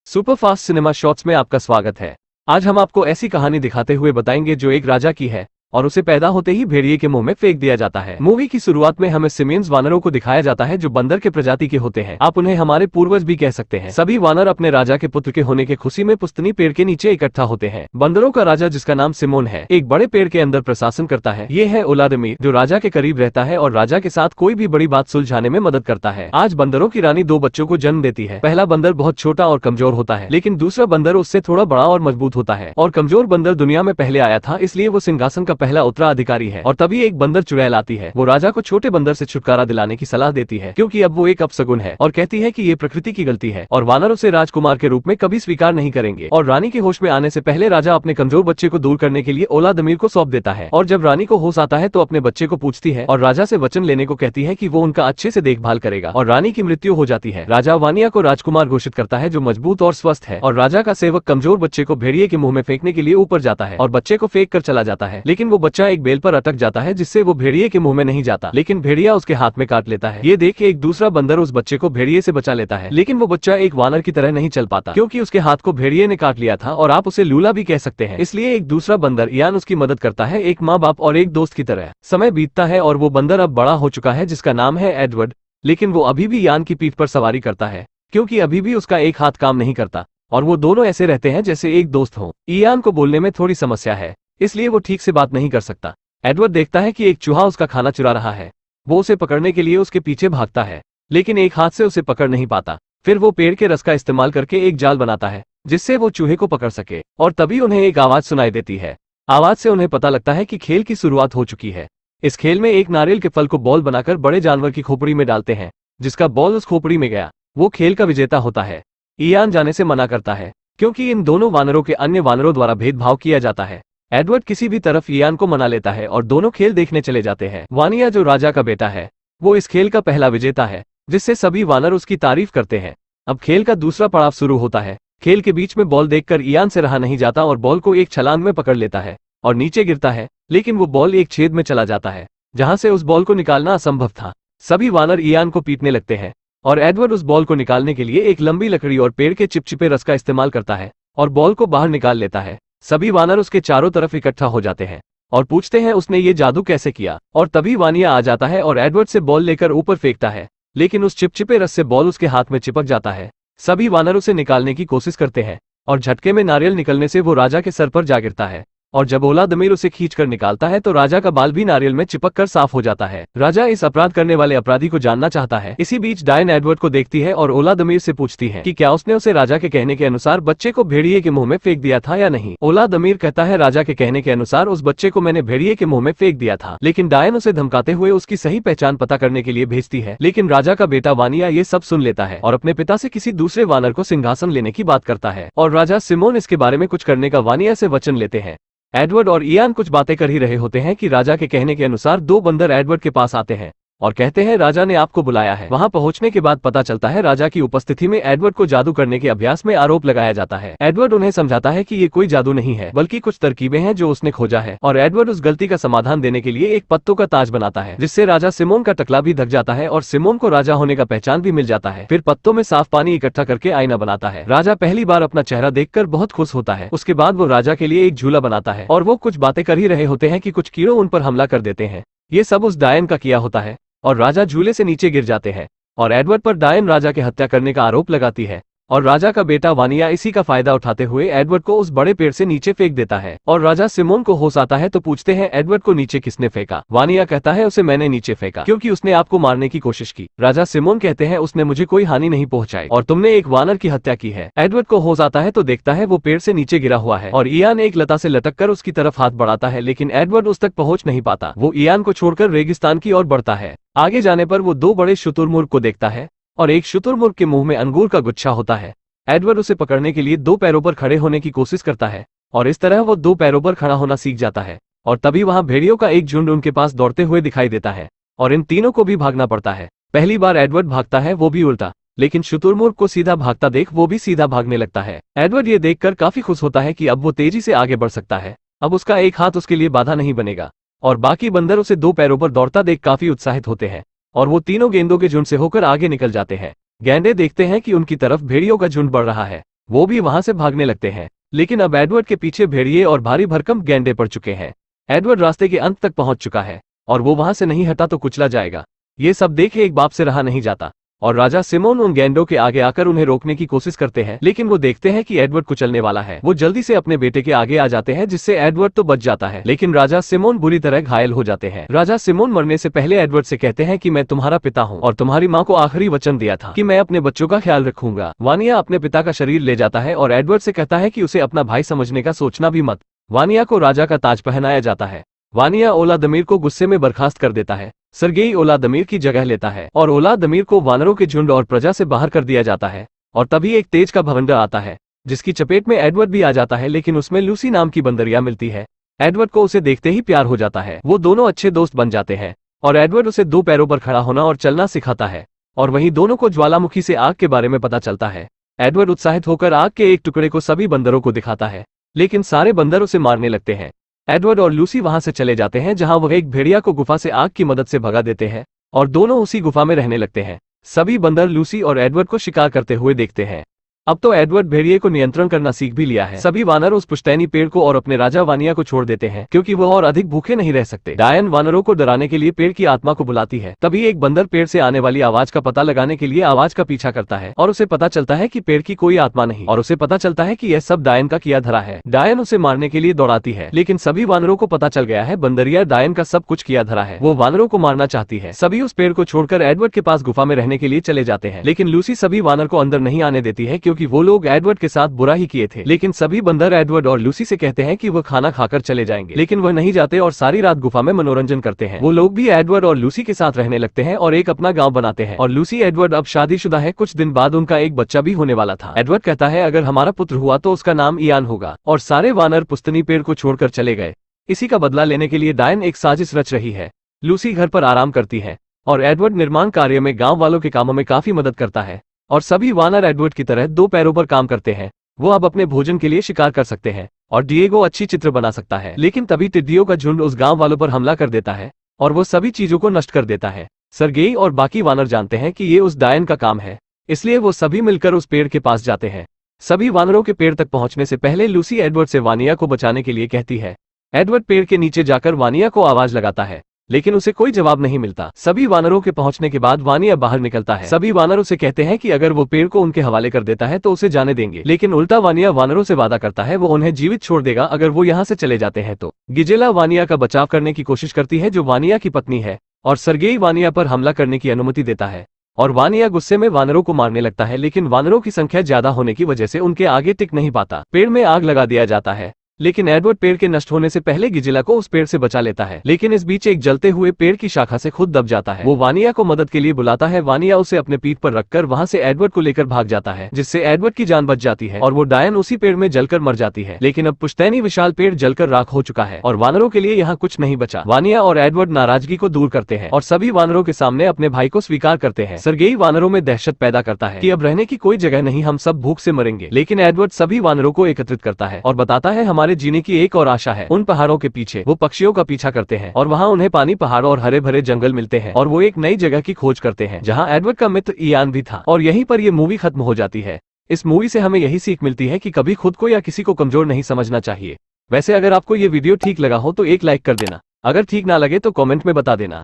Super fast cinema shots में आपका स्वागत है। आज हम आपको ऐसी कहानी दिखाते हुए बताएंगे जो एक राजा की है और उसे पैदा होते ही भेड़िए के मुंह में फेंक दिया जाता है। मूवी की शुरुआत में हमें सिमियंस वानरों को दिखाया जाता है जो बंदर के प्रजाति के होते हैं। आप उन्हें हमारे पूर्वज भी कह सकते हैं। सभी वानर अपने राजा के पुत्र के होने के खुशी में पुस्तनी पेड़ के नीचे इकट्ठा होते हैं। बंदरों का राजा, जिसका नाम सिमोन है, एक बड़े पेड़ के अंदर प्रशासन करता है। ये है ओलादमीर, जो राजा के करीब रहता है और राजा के साथ कोई भी बड़ी बात सुलझाने में मदद करता है। आज बंदरों की रानी 2 बच्चों को जन्म देती है। पहला बंदर बहुत छोटा और कमजोर होता है, लेकिन दूसरा बंदर उससे थोड़ा बड़ा और मजबूत होता है। और कमजोर बंदर दुनिया में पहले आया था, इसलिए वो सिंहासन का पहला उत्तराधिकारी है। और तभी एक बंदर चुड़ैल आती है। वो राजा को छोटे बंदर से छुटकारा दिलाने की सलाह देती है, क्योंकि अब वो एक अपशगुन है, और कहती है कि ये प्रकृति की गलती है और वानर उसे राजकुमार के रूप में कभी स्वीकार नहीं करेंगे। और रानी के होश में आने से पहले राजा अपने कमजोर बच्चे को दूर करने के लिए ओलादमीर को सौंप देता है। और जब रानी को होश आता है तो अपने बच्चे को पूछती है और राजा से वचन लेने को कहती है कि वो उनका अच्छे से देखभाल करेगा। और रानी की मृत्यु हो जाती है। राजा वानिया को राजकुमार घोषित करता है, जो मजबूत और स्वस्थ है। और राजा का सेवक कमजोर बच्चे को भेड़िए के मुंह में फेंकने के लिए ऊपर जाता है और बच्चे को फेंक कर चला जाता है। लेकिन वो बच्चा एक बेल पर अटक जाता है, जिससे वो भेड़िए के मुंह में नहीं जाता, लेकिन भेड़िया उसके हाथ में काट लेता है। ये देख के एक दूसरा बंदर उस बच्चे को भेड़िए से बचा लेता है, लेकिन वो बच्चा एक वानर की तरह नहीं चल पाता, क्योंकि उसके हाथ को भेड़िए ने काट लिया था और आप उसे लूला भी कह सकते हैं। इसलिए एक दूसरा बंदर इयान उसकी मदद करता है, एक माँ बाप और एक दोस्त की तरह। समय बीतता है और वो बंदर अब बड़ा हो चुका है, जिसका नाम है एडवर्ड। लेकिन वो अभी भी इयान की पीठ पर सवारी करता है, क्योंकि अभी भी उसका एक हाथ काम नहीं करता और वो दोनों ऐसे रहते हैं जैसे एक दोस्त हो। इयान को बोलने में थोड़ी समस्या है, इसलिए वो ठीक से बात नहीं कर सकता। एडवर्ड देखता है कि एक चूहा उसका खाना चुरा रहा है। वो उसे पकड़ने के लिए उसके पीछे भागता है, लेकिन एक हाथ से उसे पकड़ नहीं पाता। फिर वो पेड़ के रस का इस्तेमाल करके एक जाल बनाता है, जिससे वो चूहे को पकड़ सके। और तभी उन्हें एक आवाज सुनाई देती है। आवाज से उन्हें पता लगता है कि खेल की शुरुआत हो चुकी है। इस खेल में एक नारियल के फल को बॉल बनाकर बड़े जानवर की खोपड़ी में डालते हैं। जिसका बॉल उस खोपड़ी में गया, वो खेल का विजेता होता है। इयान जाने से मना करता है, क्योंकि इन दोनों वानरों के अन्य वानरों द्वारा भेदभाव किया जाता है। एडवर्ड किसी भी तरफ इयान को मना लेता है और दोनों खेल देखने चले जाते हैं। वानिया, जो राजा का बेटा है, वो इस खेल का पहला विजेता है, जिससे सभी वानर उसकी तारीफ करते हैं। अब खेल का दूसरा पड़ाव शुरू होता है। खेल के बीच में बॉल देखकर इयान से रहा नहीं जाता और बॉल को एक छलांग में पकड़ लेता है और नीचे गिरता है, लेकिन वो बॉल एक छेद में चला जाता है, जहां से उस बॉल को निकालना असंभव था। सभी वानर इयान को पीटने लगते हैं और एडवर्ड उस बॉल को निकालने के लिए एक लंबी लकड़ी और पेड़ के चिपचिपे रस का इस्तेमाल करता है और बॉल को बाहर निकाल लेता है। सभी वानर उसके चारों तरफ इकट्ठा हो जाते हैं और पूछते हैं उसने ये जादू कैसे किया। और तभी वानिया आ जाता है और एडवर्ड से बॉल लेकर ऊपर फेंकता है, लेकिन उस चिपचिपे रस से बॉल उसके हाथ में चिपक जाता है। सभी वानर उसे निकालने की कोशिश करते हैं और झटके में नारियल निकलने से वो राजा के सर पर जा गिरता है। और जब ओलादमीर उसे खींचकर निकालता है तो राजा का बाल भी नारियल में चिपक कर साफ हो जाता है। राजा इस अपराध करने वाले अपराधी को जानना चाहता है। इसी बीच डायन एडवर्ड को देखती है और ओलादमीर से पूछती है कि क्या उसने उसे राजा के कहने के अनुसार बच्चे को भेड़िए के मुंह में फेंक दिया था या नहीं। ओलादमीर कहता है, राजा के कहने के अनुसार उस बच्चे को मैंने भेड़िए के मुंह में फेंक दिया था, लेकिन डायन उसे धमकाते हुए उसकी सही पहचान पता करने के लिए भेजती है। लेकिन राजा का बेटा वानिया ये सब सुन लेता है और अपने पिता से किसी दूसरे वानर को सिंहासन लेने की बात करता है। और राजा सिमोन इसके बारे में कुछ करने का वानिया से वचन लेते हैं। एडवर्ड और इयान कुछ बातें कर ही रहे होते हैं कि राजा के कहने के अनुसार 2 बंदर एडवर्ड के पास आते हैं और कहते हैं, राजा ने आपको बुलाया है। वहां पहुंचने के बाद पता चलता है राजा की उपस्थिति में एडवर्ड को जादू करने के अभ्यास में आरोप लगाया जाता है। एडवर्ड उन्हें समझाता है कि ये कोई जादू नहीं है, बल्कि कुछ तरकीबें हैं जो उसने खोजा है। और एडवर्ड उस गलती का समाधान देने के लिए एक पत्तों का ताज बनाता है, जिससे राजा सिमोन का टकला भी ढक जाता है और सिमोन को राजा होने का पहचान भी मिल जाता है। फिर पत्तों में साफ पानी इकट्ठा करके आईना बनाता है। राजा पहली बार अपना चेहरा देखकर बहुत खुश होता है। उसके बाद वो राजा के लिए एक झूला बनाता है और वो कुछ बातें कर ही रहे होते हैं कि कुछ कीड़ों उन पर हमला कर देते हैं। ये सब उस डायन का किया होता है और राजा झूले से नीचे गिर जाते हैं और एडवर्ड पर डायन राजा के हत्या करने का आरोप लगाती है। और राजा का बेटा वानिया इसी का फायदा उठाते हुए एडवर्ड को उस बड़े पेड़ से नीचे फेंक देता है। और राजा सिमोन को होश आता है तो पूछते हैं, एडवर्ड को नीचे किसने फेंका। वानिया कहता है, उसे मैंने नीचे फेंका, क्योंकि उसने आपको मारने की कोशिश की। राजा सिमोन कहते हैं, उसने मुझे कोई हानि नहीं पहुंचाई और तुमने एक वानर की हत्या की है। एडवर्ड को होश आता है तो देखता है वो पेड़ से नीचे गिरा हुआ है और इयान एक लता से लटक कर उसकी तरफ हाथ बढ़ाता है, लेकिन एडवर्ड उस तक पहुंच नहीं पाता। वो इयान को छोड़कर रेगिस्तान की ओर बढ़ता है। आगे जाने पर वो 2 बड़े शुतुरमुर्ग को देखता है और एक शुतुरमुर्ग के मुंह में अंगूर का गुच्छा होता है। एडवर्ड उसे पकड़ने के लिए 2 पैरों पर खड़े होने की कोशिश करता है और इस तरह वो 2 पैरों पर खड़ा होना सीख जाता है। और तभी वहां भेड़ियों का एक झुंड उनके पास दौड़ते हुए दिखाई देता है और इन तीनों को भी भागना पड़ता है। पहली बार एडवर्ड भागता है, वो भी उल्टा, लेकिन शुतुरमुर्ग को सीधा भागता देख वो भी सीधा भागने लगता है। एडवर्ड ये देखकर काफी खुश होता है कि अब वो तेजी से आगे बढ़ सकता है। अब उसका एक हाथ उसके लिए बाधा नहीं बनेगा। और बाकी बंदर उसे 2 पैरों पर दौड़ता देख काफी उत्साहित होते हैं और वो तीनों गेंदों के झुंड से होकर आगे निकल जाते हैं। गैंडे देखते हैं कि उनकी तरफ भेड़ियों का झुंड बढ़ रहा है। वो भी वहां से भागने लगते हैं। लेकिन अब एडवर्ड के पीछे भेड़िए और भारी भरकम गैंडे पड़ चुके हैं। एडवर्ड रास्ते के अंत तक पहुंच चुका है और वो वहां से नहीं हटा तो कुचला जाएगा। ये सब देखे एक बाप से रहा नहीं जाता और राजा सिमोन उन गैंडों के आगे आकर उन्हें रोकने की कोशिश करते हैं, लेकिन वो देखते हैं कि एडवर्ड कुचलने वाला है। वो जल्दी से अपने बेटे के आगे आ जाते हैं, जिससे एडवर्ड तो बच जाता है, लेकिन राजा सिमोन बुरी तरह घायल हो जाते हैं। राजा सिमोन मरने से पहले एडवर्ड से कहते हैं कि मैं तुम्हारा पिता हूँ और तुम्हारी माँ को आखिरी वचन दिया था कि मैं अपने बच्चों का ख्याल रखूंगा। वानिया अपने पिता का शरीर ले जाता है और एडवर्ड से कहता है कि उसे अपना भाई समझने का सोचना भी मत। वानिया को राजा का ताज पहनाया जाता है। वानिया ओलादमीर को गुस्से में बर्खास्त कर देता है। सर्गेई ओलादमीर की जगह लेता है और ओलादमीर को वानरों के झुंड और प्रजा से बाहर कर दिया जाता है। और तभी एक तेज का भवंडर आता है, जिसकी चपेट में एडवर्ड भी आ जाता है, लेकिन उसमें लूसी नाम की बंदरिया मिलती है। एडवर्ड को उसे देखते ही प्यार हो जाता है। वो दोनों अच्छे दोस्त बन जाते हैं और एडवर्ड उसे 2 पैरों पर खड़ा होना और चलना सिखाता है। और वहीं दोनों को ज्वालामुखी से आग के बारे में पता चलता है। एडवर्ड उत्साहित होकर आग के एक टुकड़े को सभी बंदरों को दिखाता है, लेकिन सारे बंदर उसे मारने लगते हैं। एडवर्ड और लूसी वहां से चले जाते हैं, जहां वह एक भेड़िया को गुफा से आग की मदद से भगा देते हैं और दोनों उसी गुफा में रहने लगते हैं। सभी बंदर लूसी और एडवर्ड को शिकार करते हुए देखते हैं। अब तो एडवर्ड भेड़िए को नियंत्रण करना सीख भी लिया है। सभी वानर उस पुश्तैनी पेड़ को और अपने राजा वानिया को छोड़ देते हैं, क्योंकि वो और अधिक भूखे नहीं रह सकते। डायन वानरों को डराने के लिए पेड़ की आत्मा को बुलाती है। तभी एक बंदर पेड़ से आने वाली आवाज का पता लगाने के लिए आवाज का पीछा करता है और उसे पता चलता है कि पेड़ की कोई आत्मा नहीं, और उसे पता चलता है कि यह सब डायन का किया धरा है। डायन उसे मारने के लिए दौड़ाती है, लेकिन सभी वानरों को पता चल गया है बंदरिया डायन का सब कुछ किया धरा है। वो वानरों को मारना चाहती है। सभी उस पेड़ को छोड़कर एडवर्ड के पास गुफा में रहने के लिए चले जाते हैं, लेकिन लूसी सभी वानर को अंदर नहीं आने देती है, क्योंकि वो लोग एडवर्ड के साथ बुरा ही किए थे। लेकिन सभी बंदर एडवर्ड और लूसी से कहते हैं कि वह खाना खाकर चले जाएंगे, लेकिन वह नहीं जाते और सारी रात गुफा में मनोरंजन करते हैं। वो लोग भी एडवर्ड और लूसी के साथ रहने लगते हैं और एक अपना गांव बनाते हैं। और लूसी एडवर्ड अब शादीशुदा है। कुछ दिन बाद उनका एक बच्चा भी होने वाला था। एडवर्ड कहता है अगर हमारा पुत्र हुआ तो उसका नाम इयान होगा। और सारे वानर पुस्तनी पेड़ को छोड़कर चले गए। इसी का बदला लेने के लिए डायन एक साजिश रच रही है। लूसी घर पर आराम करती है और एडवर्ड निर्माण कार्य में गाँव वालों के कामों में काफी मदद करता है। और सभी वानर एडवर्ड की तरह 2 पैरों पर काम करते हैं। वो अब अपने भोजन के लिए शिकार कर सकते हैं और डिएगो अच्छी चित्र बना सकता है। लेकिन तभी टिड्डियों का झुंड उस गांव वालों पर हमला कर देता है और वो सभी चीजों को नष्ट कर देता है। सर्गेई और बाकी वानर जानते हैं कि ये उस डायन का काम है, इसलिए वो सभी मिलकर उस पेड़ के पास जाते हैं। सभी वानरों के पेड़ तक पहुंचने से पहले लूसी एडवर्ड से वानिया को बचाने के लिए कहती है। एडवर्ड पेड़ के नीचे जाकर वानिया को आवाज लगाता है, लेकिन उसे कोई जवाब नहीं मिलता। सभी वानरों के पहुंचने के बाद वानिया बाहर निकलता है। सभी वानर उसे कहते हैं कि अगर वो पेड़ को उनके हवाले कर देता है तो उसे जाने देंगे, लेकिन उल्टा वानिया वानरों से वादा करता है वो उन्हें जीवित छोड़ देगा अगर वो यहाँ से चले जाते हैं तो। गिजेला वानिया का बचाव करने की कोशिश करती है, जो वानिया की पत्नी है, और सर्गेई वानिया पर हमला करने की अनुमति देता है। और वानिया गुस्से में वानरों को मारने लगता है, लेकिन वानरों की संख्या ज्यादा होने की वजह से उनके आगे टिक नहीं पाता। पेड़ में आग लगा दिया जाता है, लेकिन एडवर्ड पेड़ के नष्ट होने से पहले गिजिला को उस पेड़ से बचा लेता है। लेकिन इस बीच एक जलते हुए पेड़ की शाखा से खुद दब जाता है। वो वानिया को मदद के लिए बुलाता है। वानिया उसे अपने पीठ पर रखकर वहां से एडवर्ड को लेकर भाग जाता है, जिससे एडवर्ड की जान बच जाती है और वो डायन उसी पेड़ में जलकर मर जाती है। लेकिन अब पुश्तैनी विशाल पेड़ जलकर राख हो चुका है और वानरों के लिए यहाँ कुछ नहीं बचा। वानिया और एडवर्ड नाराजगी को दूर करते हैं और सभी वानरों के सामने अपने भाई को स्वीकार करते हैं। सर्गेई वानरों में दहशत पैदा करता है कि अब रहने की कोई जगह नहीं, हम सब भूख से मरेंगे। लेकिन एडवर्ड सभी वानरों को एकत्रित करता है और बताता है हमारे जीने की एक और आशा है। उन पहाड़ों के पीछे वो पक्षियों का पीछा करते हैं और वहाँ उन्हें पानी, पहाड़ और हरे भरे जंगल मिलते हैं और वो एक नई जगह की खोज करते हैं जहाँ एडवर्ड का मित्र इयान भी था। और यहीं पर ये मूवी खत्म हो जाती है। इस मूवी से हमें यही सीख मिलती है कि कभी खुद को या किसी को कमजोर नहीं समझना चाहिए। वैसे अगर आपको ये वीडियो ठीक लगा हो तो एक लाइक कर देना, अगर ठीक ना लगे तो कमेंट में बता देना।